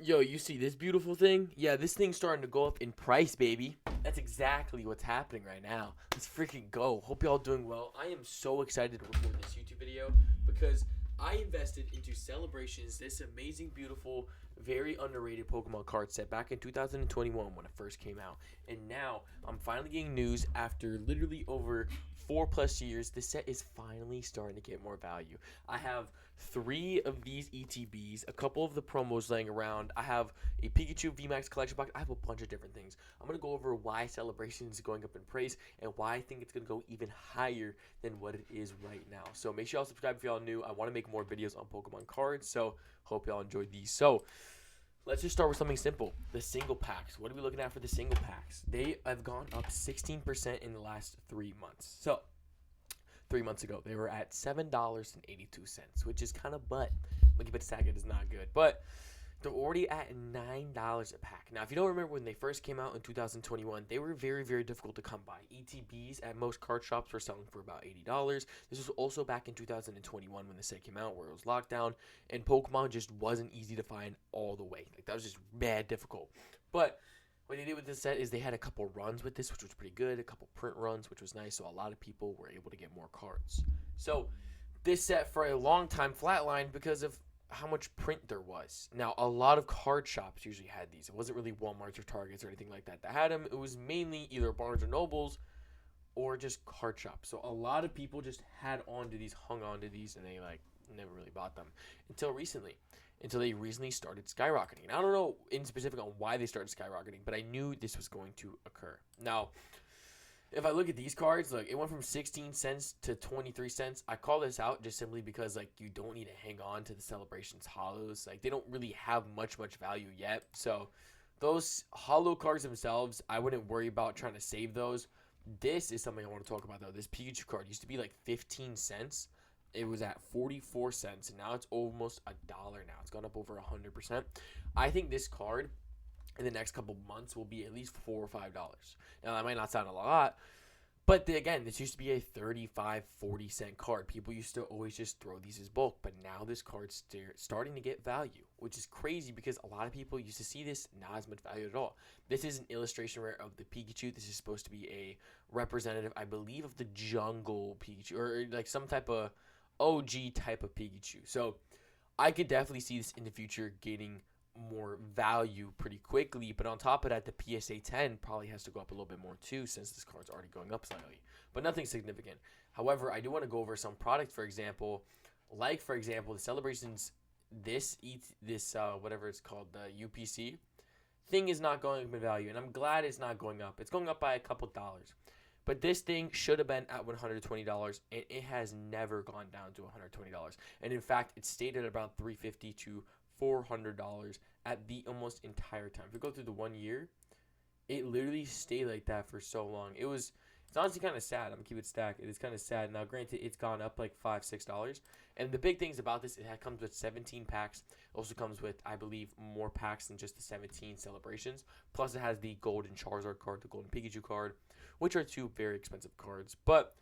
Yo, you see this beautiful thing? Yeah, this thing's starting to go up in price, baby. That's exactly what's happening right now. Let's freaking go. Hope y'all doing well. I am so excited to record this YouTube video because I invested into Celebrations, this amazing, beautiful, very underrated Pokemon card set back in 2021 when it first came out. And now I'm finally getting news after literally over 4+ years. This set is finally starting to get more value. I have 3 of these ETBs, a couple of the promos laying around. I have a Pikachu VMAX collection box. I have a bunch of different things. I'm going to go over why Celebrations is going up in price and why I think it's going to go even higher than what it is right now. So make sure y'all subscribe if y'all new. I want to make more videos on Pokemon cards, so hope y'all enjoyed these. So let's just start with something simple. The single packs. What are we looking at for the single packs? They have gone up 16% in the last 3 months. So 3 months ago, they were at $7.82, which is kind of butt. Looking at the sack, it is not good. But they're already at $9 a pack. Now, if you don't remember when they first came out in 2021, they were very, very difficult to come by. ETBs at most card shops were selling for about $80. This was also back in 2021 when the set came out, where it was lockdown, and Pokemon just wasn't easy to find all the way. Like, that was just bad difficult. But what they did with this set is they had a couple runs with this, which was pretty good, a couple print runs, which was nice, so a lot of people were able to get more cards. So this set for a long time flatlined because of how much print there was. Now, a lot of card shops usually had these. It wasn't really Walmarts or Targets or anything like that that had them. It was mainly either Barnes or Nobles or just card shops. So a lot of people just had onto these, hung onto these, and they like never really bought them until recently. Until they recently started skyrocketing. And I don't know in specific on why they started skyrocketing, but I knew this was going to occur. Now, if I look at these cards, like it went from 16 cents to 23 cents. I call this out just simply because like you don't need to hang on to the Celebrations hollows. Like they don't really have much value yet. So those hollow cards themselves, I wouldn't worry about trying to save those. This is something I want to talk about though. This Pikachu card used to be like 15 cents. It was at 44 cents, and now it's almost $1 now. It's gone up over 100%. I think this card in the next couple months will be at least $4 or $5. Now, that might not sound a lot, but again, this used to be a 35, 40-cent card. People used to always just throw these as bulk, but now this card's starting to get value, which is crazy because a lot of people used to see this not as much value at all. This is an illustration rare of the Pikachu. This is supposed to be a representative, I believe, of the jungle Pikachu, or like some type of OG type of Pikachu. So I could definitely see this in the future getting more value pretty quickly, but on top of that, the PSA 10 probably has to go up a little bit more too, since this card's already going up slightly, but nothing significant. However, I do want to go over some products, for example, the Celebrations, this whatever it's called, the UPC thing is not going up in value, and I'm glad it's not going up. It's going up by a couple dollars. But this thing should have been at $120, and it has never gone down to $120. And in fact, it stayed at about $350 to $400 at the almost entire time. If you go through the 1 year, it literally stayed like that for so long. It's honestly kind of sad. I'm gonna keep it stacked. It is kind of sad. Now, granted, it's gone up like $5, $6. And the big things about this, it comes with 17 packs. It also comes with, I believe, more packs than just the 17 Celebrations. Plus, it has the Golden Charizard card, the Golden Pikachu card, which are 2 very expensive cards. But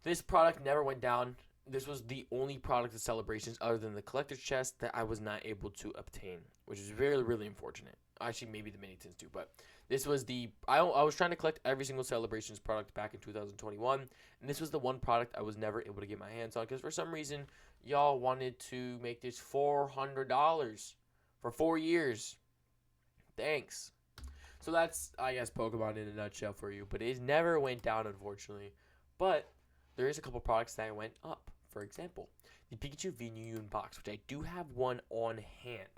this product never went down. This was the only product of Celebrations other than the collector's chest that I was not able to obtain, which is really, really unfortunate. Actually, maybe the mini tins too, but this was I was trying to collect every single Celebrations product back in 2021, and this was the one product I was never able to get my hands on because for some reason y'all wanted to make this $400 for 4 years. Thanks. So that's, I guess, Pokemon in a nutshell for you, but it never went down, unfortunately. But there is a couple products that went up. For example, the Pikachu V Union box, which I do have one on hand.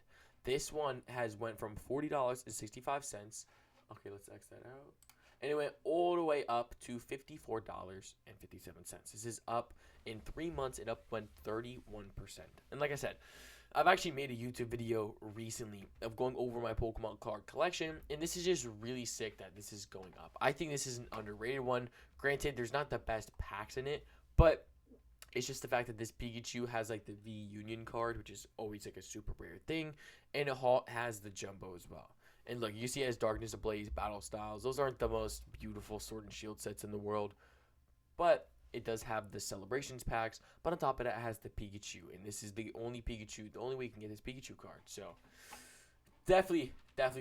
This one has went from $40.65. Okay, let's X that out. And it went all the way up to $54.57. This is up in 3 months. It went 31%. And like I said, I've actually made a YouTube video recently of going over my Pokemon card collection, and this is just really sick that this is going up. I think this is an underrated one. Granted, there's not the best packs in it, but it's just the fact that this Pikachu has like the V Union card, which is always like a super rare thing, and it has the Jumbo as well. And look, you see it has Darkness Ablaze, Battle Styles. Those aren't the most beautiful Sword and Shield sets in the world, but it does have the Celebrations packs. But on top of that, it has the Pikachu, and this is the only Pikachu, the only way you can get this Pikachu card. So Definitely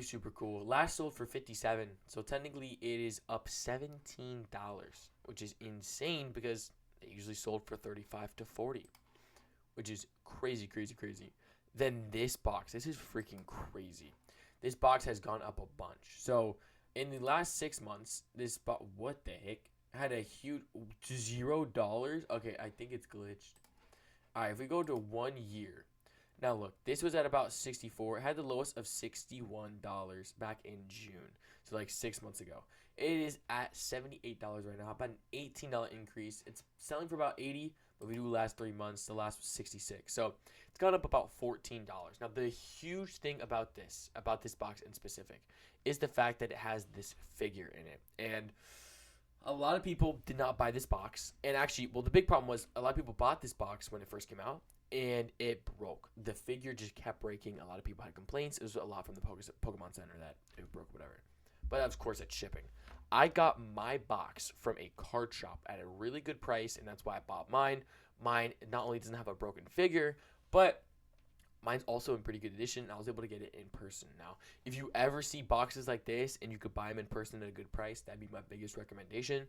super cool. Last sold for 57, so technically it is up $17, which is insane because they usually sold for 35 to 40, which is crazy, crazy, crazy. Then this is freaking crazy. This box has gone up a bunch. So in the last 6 months, this box, what the heck, had a huge $0. Okay, I think it's glitched. All right, if we go to 1 year. Now look, this was at about 64. It had the lowest of $61 back in June. So like 6 months ago. It is at $78 right now. About an $18 increase. It's selling for about 80, but we do last 3 months. The last was 66. So it's gone up about $14. Now the huge thing about this box in specific, is the fact that it has this figure in it. And a lot of people did not buy this box. And actually, well, the big problem was a lot of people bought this box when it first came out. And it broke. The figure just kept breaking. A lot of people had complaints. It was a lot from the Pokemon Center that it broke, whatever. But of course, it's shipping. I got my box from a card shop at a really good price, and that's why I bought mine. Mine not only doesn't have a broken figure, but mine's also in pretty good condition. I was able to get it in person. Now, if you ever see boxes like this and you could buy them in person at a good price, that'd be my biggest recommendation.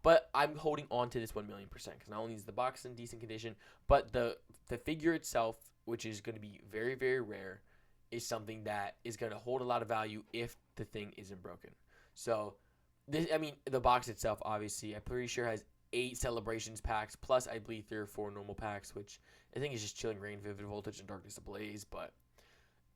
But I'm holding on to this 1,000,000% because not only is the box in decent condition, but the figure itself, which is going to be very, very rare, is something that is going to hold a lot of value if the thing isn't broken. So, the box itself, obviously, I'm pretty sure has 8 celebrations packs, plus I believe 3 or 4 normal packs, which I think is just Chilling Reign, Vivid Voltage, and Darkness Ablaze, but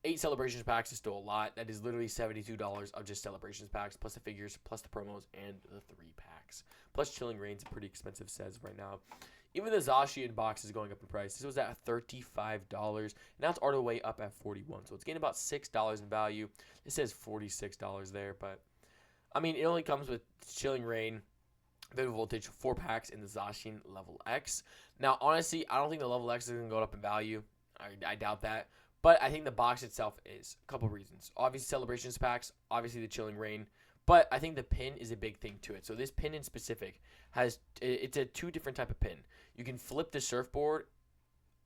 8 celebrations packs is still a lot. That is literally $72 of just celebrations packs, plus the figures, plus the promos, and the 3 packs. Plus Chilling Reign's a pretty expensive says right now. Even the Zacian box is going up in price. This was at $35. Now it's all the way up at $41. So it's getting about $6 in value. It says $46 there, but it only comes with Chilling Reign, Vivid Voltage, 4 packs, in the Zacian Level X. Now, honestly, I don't think the Level X is going to go up in value. I doubt that. But I think the box itself is. A couple reasons. Obviously, celebrations packs. Obviously, the Chilling Reign. But I think the pin is a big thing to it. So this pin in specific it's a 2 different type of pin. You can flip the surfboard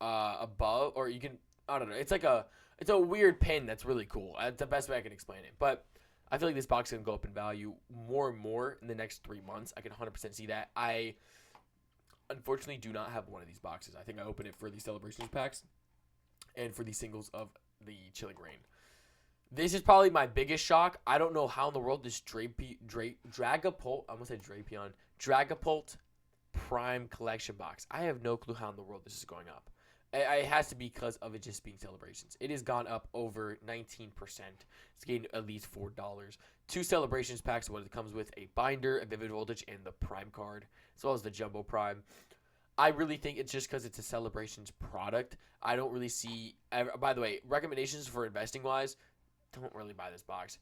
above, or you can, I don't know. It's a weird pin that's really cool. That's the best way I can explain it. But I feel like this box is going to go up in value more and more in the next 3 months. I can 100% see that. I unfortunately do not have one of these boxes. I think I opened it for the celebrations packs and for the singles of the Chilling Reign. This is probably my biggest shock. I don't know how in the world this Dragapult Prime Collection box. I have no clue how in the world this is going up. It has to be because of it just being celebrations. It has gone up over 19%. It's gained at least $4. 2 celebrations packs, what it comes with: a binder, a Vivid Voltage, and the Prime card, as well as the Jumbo Prime. I really think it's just because it's a celebrations product. I don't really see. By the way, recommendations for investing wise, don't really buy this box.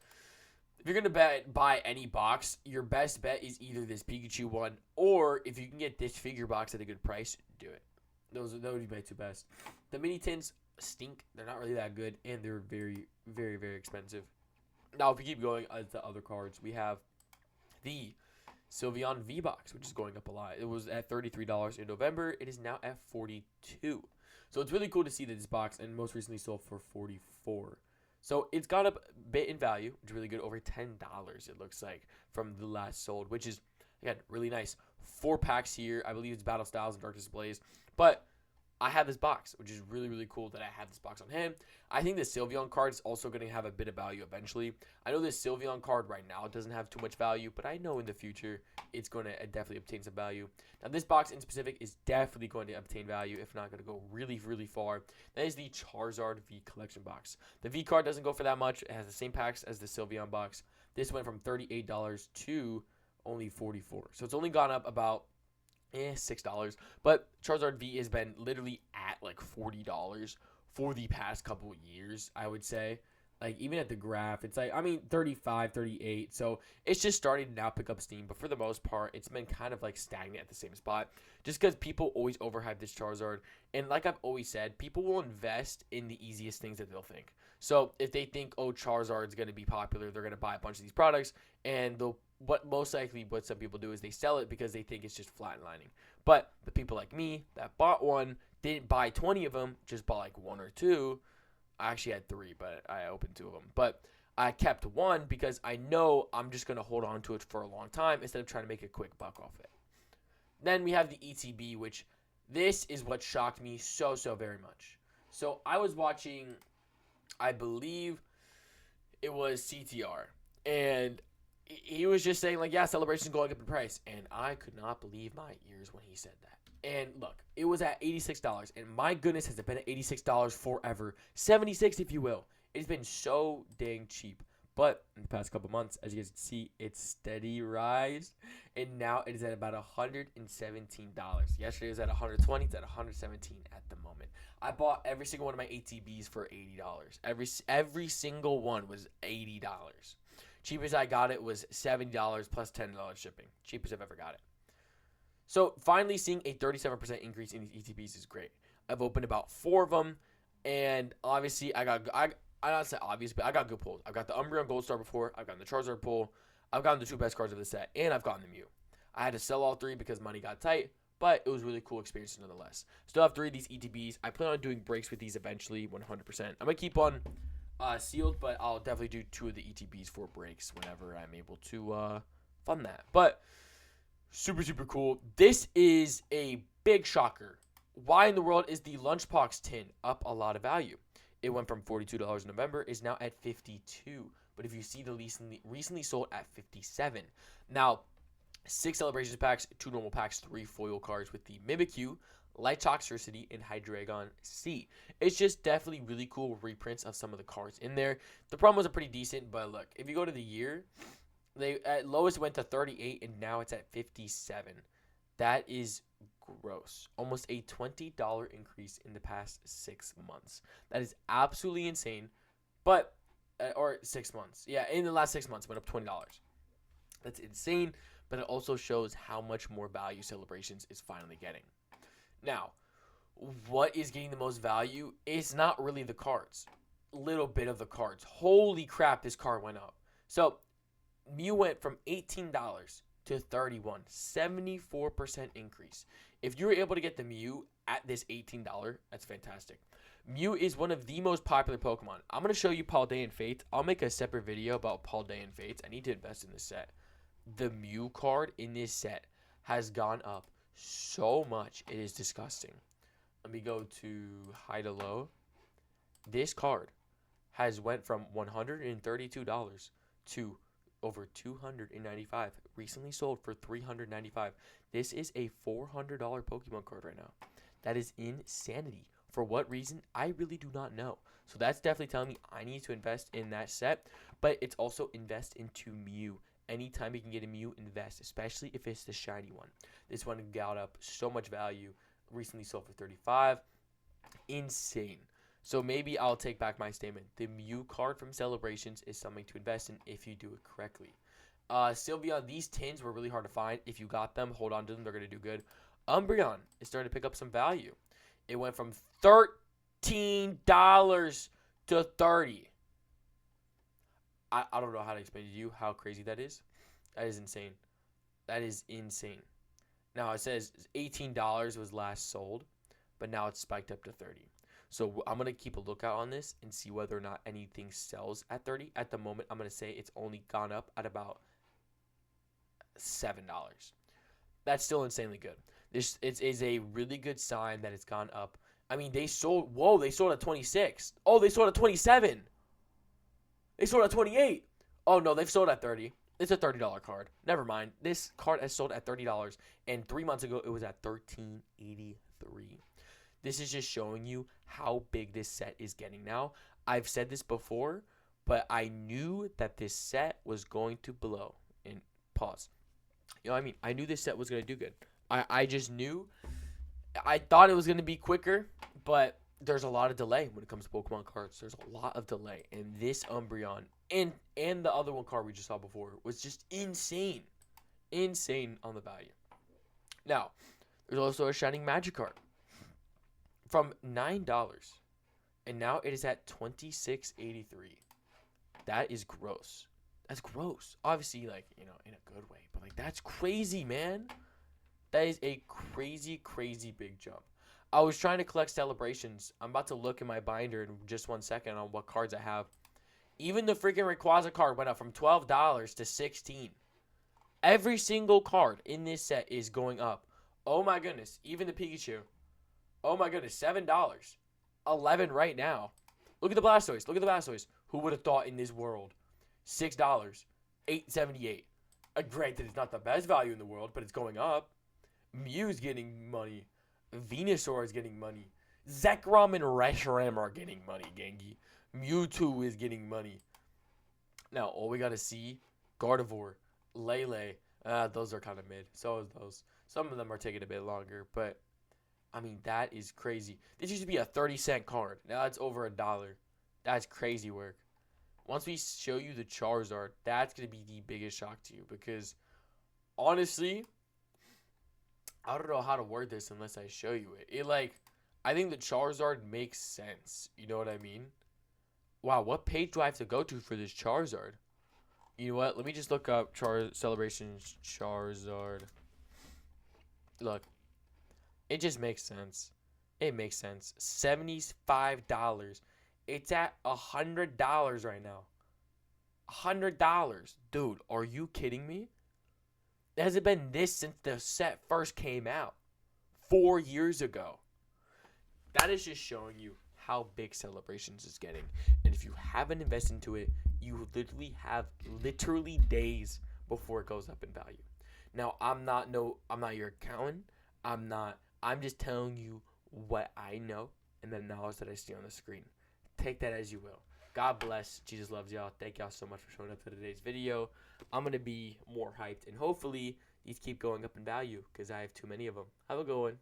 If you're gonna buy any box, your best bet is either this Pikachu one, or if you can get this figure box at a good price, do it. That would be my 2 best. The mini tins stink. They're not really that good, and they're very, very, very expensive. Now, if we keep going to other cards, we have the Sylveon V box, which is going up a lot. It was at $33 in November. It is now at $42. So it's really cool to see that this box, and most recently sold for $44. So it's gone up a bit in value, which is really good, over $10, it looks like, from the last sold, which is, again, really nice. 4 packs here. I believe it's Battle Styles and Darkness Ablaze. But I have this box, which is really, really cool that I have this box on hand. I think the Sylveon card is also going to have a bit of value eventually. I know this Sylveon card right now doesn't have too much value, but I know in the future it's going to definitely obtain some value. Now, this box in specific is definitely going to obtain value, if not going to go really, really far. That is the Charizard V collection box. The V card doesn't go for that much. It has the same packs as the Sylveon box. This went from $38 to only $44. So it's only gone up about $6. But Charizard V has been literally at like $40 for the past couple years, I would say. Like, even at the graph, it's like, 35, 38. So it's just starting to now pick up steam. But for the most part, it's been kind of like stagnant at the same spot. Just because people always overhype this Charizard. And like I've always said, people will invest in the easiest things that they'll think. So if they think, oh, Charizard's going to be popular, they're going to buy a bunch of these products. And what some people do is they sell it because they think it's just flatlining. But the people like me that bought one, didn't buy 20 of them, just bought like 1 or 2. I actually had 3, but I opened 2 of them. But I kept 1 because I know I'm just going to hold on to it for a long time instead of trying to make a quick buck off it. Then we have the ETB, which this is what shocked me so very much. So I was watching, I believe it was CTR, and he was just saying, like, yeah, Celebration's going up in price. And I could not believe my ears when he said that. And look, it was at $86. And my goodness, has it been at $86 forever? $76, if you will. It's been so dang cheap. But in the past couple months, as you guys can see, it's steady rise. And now it is at about $117. Yesterday it was at $120. It's at $117 at the moment. I bought every single one of my ATBs for $80. Every single one was $80. Cheapest I got it was $70 plus $10 shipping. Cheapest I've ever got it. So finally seeing a 37% increase in these ETBs is great. I've opened about 4 of them, and obviously I not say obvious, but I got good pulls. I've got the Umbreon Gold Star before. I've gotten the Charizard pull. I've gotten the 2 best cards of the set, and I've gotten the Mew. I had to sell all 3 because money got tight, but it was a really cool experience nonetheless. Still have 3 of these ETBs. I plan on doing breaks with these eventually, 100%. I'm gonna keep on sealed, but I'll definitely do 2 of the ETBs for breaks whenever I'm able to fund that. But super cool. This is a big shocker. Why in the world is the Lunchbox tin up a lot of value? It went from $42 in November, is now at $52. But if you see the recently sold at $57. Now, 6 Celebrations packs, 2 normal packs, 3 foil cards with the Mimikyu, Light Toxicity, and Hydreigon C. It's just definitely really cool reprints of some of the cards in there. The promos are pretty decent, but look, if you go to the year, they at lowest went to 38, and now it's at 57. That is gross. Almost a $20 increase in the past 6 months. That is absolutely insane. But, or 6 months. Yeah, in the last 6 months, it went up $20. That's insane, but it also shows how much more value Celebrations is finally getting. Now, what is getting the most value? It's not really the cards. Little bit of the cards. Holy crap, this card went up. So, Mew went from $18 to $31. 74% increase. If you're able to get the Mew at this $18, that's fantastic. Mew is one of the most popular Pokemon. I'm going to show you Paldean Fates. I'll make a separate video about Paldean Fates. I need to invest in this set. The Mew card in this set has gone up so much. It is disgusting. Let me go to high to low. This card has went from $132 to over $295. Recently sold for $395. This is a $400 Pokemon card right now. That is insanity. For what reason? I really do not know. So that's definitely telling me I need to invest in that set. But it's also invest into Mew. Anytime you can get a Mew, invest, especially if it's the shiny one. This one got up so much value. Recently sold for $35. Insane. So maybe I'll take back my statement. The Mew card from Celebrations is something to invest in if you do it correctly. Sylveon, these tins were really hard to find. If you got them, hold on to them. They're going to do good. Umbreon is starting to pick up some value. It went from $13 to $30. I don't know how to explain to you how crazy that is. That is insane. That is insane. Now, it says $18 was last sold, but now it's spiked up to $30. So I'm going to keep a lookout on this and see whether or not anything sells at $30. At the moment, I'm going to say it's only gone up at about $7. That's still insanely good. This is a really good sign that it's gone up. I mean, they sold at 26. Oh, they sold at 27. They sold at 28. Oh, no, they've sold at 30. It's a $30 card. Never mind. This card has sold at $30, and 3 months ago, it was at $13.83. This is just showing you how big this set is getting now. I've said this before, but I knew that this set was going to blow. And pause. You know what I mean? I knew this set was going to do good. I just knew. I thought it was going to be quicker, but there's a lot of delay when it comes to Pokemon cards. There's a lot of delay. And this Umbreon and the other one card we just saw before was just insane. Insane on the value. Now, there's also a Shining Magikarp from $9. And now it is at $26.83. That is gross. That's gross. Obviously, like, you know, in a good way. But, like, that's crazy, man. That is a crazy, crazy big jump. I was trying to collect celebrations. I'm about to look in my binder in just 1 second on what cards I have. Even the freaking Rayquaza card went up from $12 to $16. Every single card in this set is going up. Oh my goodness. Even the Pikachu. Oh my goodness. $7. $11 right now. Look at the Blastoise. Look at the Blastoise. Who would have thought in this world? $6. $8.78. Granted, it's not the best value in the world, but it's going up. Mew's getting money. Venusaur is getting money. Zekrom and Reshiram are getting money, Genki. Mewtwo is getting money. Now, all we got to see, Gardevoir, Lele. Those are kind of mid. So is those. Some of them are taking a bit longer, but, I mean, that is crazy. This used to be a 30-cent card. Now it's over $1. That's crazy work. Once we show you the Charizard, that's going to be the biggest shock to you because, honestly, I don't know how to word this unless I show you it. I think the Charizard makes sense. You know what I mean? Wow, what page do I have to go to for this Charizard? You know what? Let me just look up Celebrations Charizard. Look. It just makes sense. It makes sense. $75. It's at $100 right now. $100. Dude, are you kidding me? It hasn't been this since the set first came out. 4 years ago. That is just showing you how big Celebrations is getting. And if you haven't invested into it, you literally have days before it goes up in value. Now, I'm not your accountant. I'm just telling you what I know and the knowledge that I see on the screen. Take that as you will. God bless. Jesus loves y'all. Thank y'all so much for showing up to today's video. I'm going to be more hyped. And hopefully these keep going up in value because I have too many of them. Have a good one.